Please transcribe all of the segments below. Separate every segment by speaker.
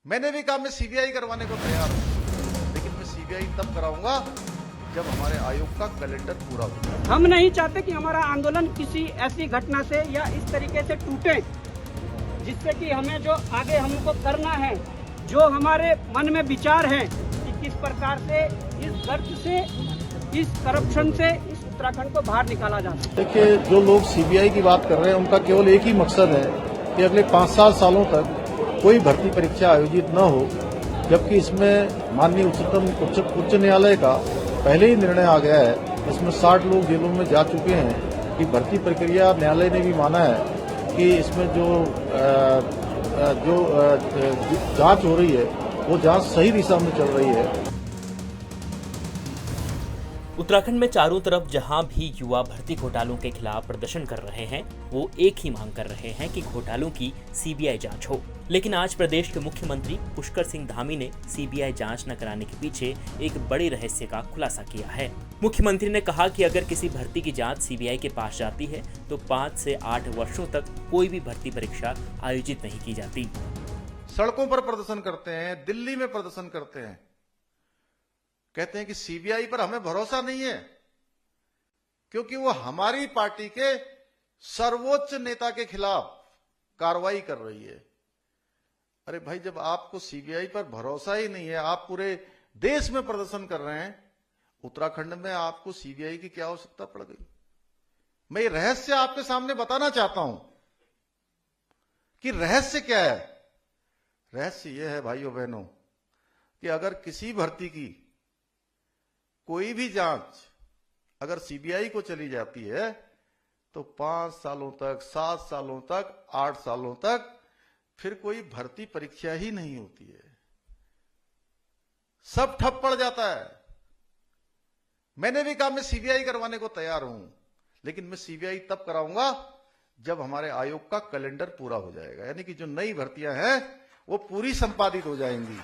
Speaker 1: मैंने भी कहा मैं सीबीआई करवाने को तैयार हूं, लेकिन मैं सीबीआई तब कराऊंगा जब हमारे आयोग का कैलेंडर पूरा हो जाए।
Speaker 2: हम नहीं चाहते कि हमारा आंदोलन किसी ऐसी घटना से या इस तरीके से टूटे जिससे कि हमें जो आगे हमको करना है, जो हमारे मन में विचार है कि किस प्रकार से इस गर्त से, इस करप्शन से इस उत्तराखंड को बाहर निकाला जा सके।
Speaker 1: देखिए, जो लोग सीबीआई की बात कर रहे हैं उनका केवल एक ही मकसद है कि अगले 5-7 सालों तक कोई भर्ती परीक्षा आयोजित न हो, जबकि इसमें माननीय उच्च न्यायालय का पहले ही निर्णय आ गया है। इसमें 60 लोग जेलों में जा चुके हैं कि भर्ती प्रक्रिया, न्यायालय ने भी माना है कि इसमें जो जांच हो रही है वो जांच सही दिशा में चल रही है।
Speaker 3: उत्तराखंड में चारों तरफ जहां भी युवा भर्ती घोटालों के खिलाफ प्रदर्शन कर रहे हैं, वो एक ही मांग कर रहे हैं कि घोटालों की सीबीआई जांच हो। लेकिन आज प्रदेश के मुख्यमंत्री पुष्कर सिंह धामी ने सीबीआई जांच न कराने के पीछे एक बड़े रहस्य का खुलासा किया है। मुख्यमंत्री ने कहा कि अगर किसी भर्ती की जांच सीबीआई के पास जाती है तो 5 से 8 वर्षों तक कोई भी भर्ती परीक्षा आयोजित नहीं की जाती।
Speaker 1: सड़कों पर प्रदर्शन करते हैं, दिल्ली में प्रदर्शन करते हैं, कहते हैं कि सीबीआई पर हमें भरोसा नहीं है क्योंकि वो हमारी पार्टी के सर्वोच्च नेता के खिलाफ कार्रवाई कर रही है। अरे भाई, जब आपको सीबीआई पर भरोसा ही नहीं है, आप पूरे देश में प्रदर्शन कर रहे हैं, उत्तराखंड में आपको सीबीआई की क्या आवश्यकता पड़ गई? मैं ये रहस्य आपके सामने बताना चाहता हूं कि रहस्य क्या है। रहस्य यह है भाइयों बहनों कि अगर किसी भर्ती की कोई भी जांच अगर सीबीआई को चली जाती है तो 5 सालों तक, 7 सालों तक, 8 सालों तक फिर कोई भर्ती परीक्षा ही नहीं होती है, सब ठप पड़ जाता है। मैंने भी कहा मैं सीबीआई करवाने को तैयार हूं, लेकिन मैं सीबीआई तब कराऊंगा जब हमारे आयोग का कैलेंडर पूरा हो जाएगा, यानी कि जो नई भर्तियां हैं वो पूरी संपादित हो जाएंगी।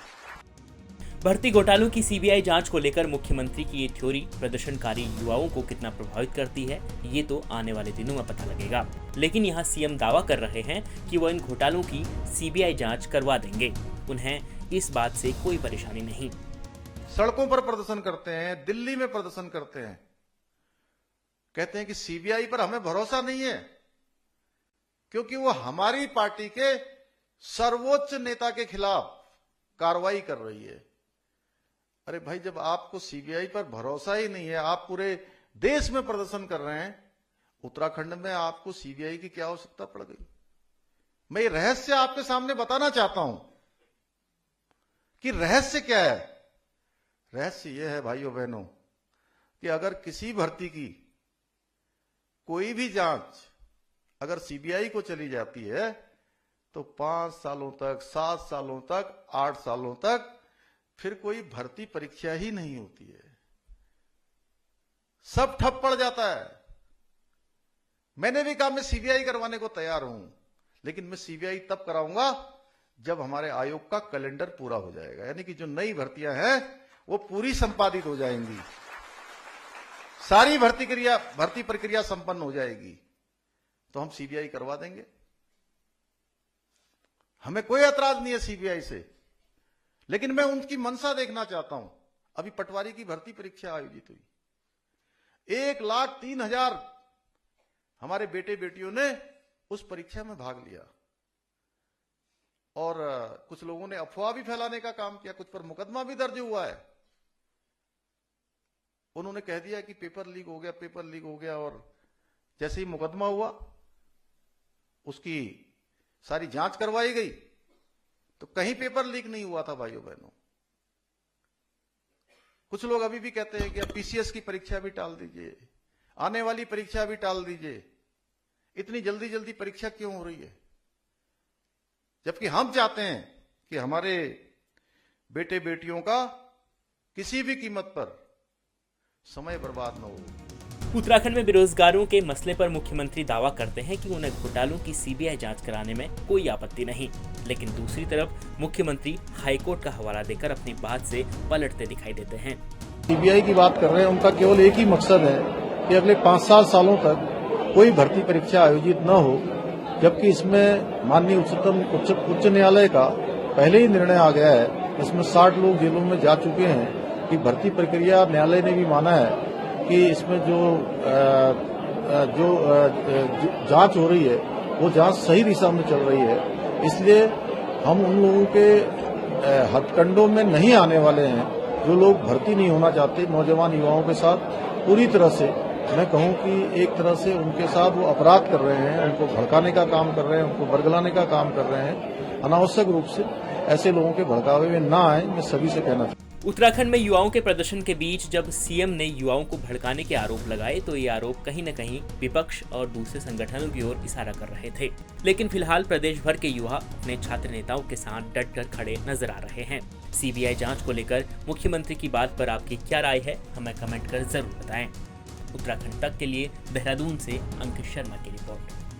Speaker 3: भर्ती घोटालों की सीबीआई जांच को लेकर मुख्यमंत्री की ये थ्योरी प्रदर्शनकारी युवाओं को कितना प्रभावित करती है, ये तो आने वाले दिनों में पता लगेगा। लेकिन यहाँ सीएम दावा कर रहे हैं कि वो इन घोटालों की सीबीआई जांच करवा देंगे। उन्हें इस बात से कोई परेशानी नहीं।
Speaker 1: सड़कों पर प्रदर्शन करते हैं, दिल्ली में प्रदर्शन करते हैं, कहते हैं कि सीबीआई पर हमें भरोसा नहीं है क्योंकि वो हमारी पार्टी के सर्वोच्च नेता के खिलाफ कार्रवाई कर रही है। अरे भाई, जब आपको सीबीआई पर भरोसा ही नहीं है, आप पूरे देश में प्रदर्शन कर रहे हैं, उत्तराखंड में आपको सीबीआई की क्या आवश्यकता पड़ गई? मैं ये रहस्य आपके सामने बताना चाहता हूं कि रहस्य क्या है। रहस्य यह है भाइयों बहनों कि अगर किसी भर्ती की कोई भी जांच अगर सीबीआई को चली जाती है तो 5 सालों तक, 7 सालों तक, 8 सालों तक फिर कोई भर्ती परीक्षा ही नहीं होती है, सब ठप पड़ जाता है। मैंने भी कहा मैं सीबीआई करवाने को तैयार हूं, लेकिन मैं सीबीआई तब कराऊंगा जब हमारे आयोग का कैलेंडर पूरा हो जाएगा, यानी कि जो नई भर्तियां हैं वो पूरी संपादित हो जाएंगी, सारी भर्ती प्रक्रिया संपन्न हो जाएगी, तो हम सीबीआई करवा देंगे। हमें कोई ऐतराज नहीं है सीबीआई से, लेकिन मैं उनकी मंशा देखना चाहता हूं। अभी पटवारी की भर्ती परीक्षा आयोजित हुई, 1,03,000 हमारे बेटे बेटियों ने उस परीक्षा में भाग लिया और कुछ लोगों ने अफवाह भी फैलाने का काम किया, कुछ पर मुकदमा भी दर्ज हुआ है। उन्होंने कह दिया कि पेपर लीक हो गया, पेपर लीक हो गया, और जैसे ही मुकदमा हुआ उसकी सारी जांच करवाई गई तो कहीं पेपर लीक नहीं हुआ था भाइयों बहनों। कुछ लोग अभी भी कहते हैं कि अब पीसीएस की परीक्षा भी टाल दीजिए, आने वाली परीक्षा भी टाल दीजिए, इतनी जल्दी जल्दी परीक्षा क्यों हो रही है? जबकि हम चाहते हैं कि हमारे बेटे बेटियों का किसी भी कीमत पर समय बर्बाद न हो।
Speaker 3: उत्तराखंड में बेरोजगारों के मसले पर मुख्यमंत्री दावा करते हैं कि उन्हें घोटालों की सीबीआई जांच कराने में कोई आपत्ति नहीं, लेकिन दूसरी तरफ मुख्यमंत्री हाईकोर्ट का हवाला देकर अपनी बात से पलटते दिखाई देते हैं।
Speaker 1: सीबीआई की बात कर रहे हैं, उनका केवल एक ही मकसद है कि अगले 5-7 सालों तक कोई भर्ती परीक्षा आयोजित न हो, जबकि इसमें माननीय उच्च न्यायालय का पहले ही निर्णय आ गया है, इसमें 60 लोग जेलों में जा चुके हैं कि भर्ती प्रक्रिया, न्यायालय ने भी माना है कि इसमें जो जांच हो रही है वो जांच सही दिशा में चल रही है। इसलिए हम उन लोगों के हथकंडों में नहीं आने वाले हैं जो लोग भर्ती नहीं होना चाहते। नौजवान युवाओं के साथ पूरी तरह से मैं कहूं कि एक तरह से उनके साथ वो अपराध कर रहे हैं, उनको भड़काने का काम कर रहे हैं, उनको बरगलाने का काम कर रहे हैं। अनावश्यक रूप से ऐसे लोगों के भड़कावे में ना आए, मैं सभी से कहना चाहता हूं।
Speaker 3: उत्तराखंड में युवाओं के प्रदर्शन के बीच जब सीएम ने युवाओं को भड़काने के आरोप लगाए तो ये आरोप कहीं न कहीं विपक्ष और दूसरे संगठनों की ओर इशारा कर रहे थे। लेकिन फिलहाल प्रदेश भर के युवा अपने छात्र नेताओं के साथ डटकर खड़े नजर आ रहे हैं। सीबीआई जांच को लेकर मुख्यमंत्री की बात पर आपकी क्या राय है, हमें कमेंट कर जरूर बताएं। उत्तराखंड तक के लिए देहरादून से अंकित शर्मा की रिपोर्ट।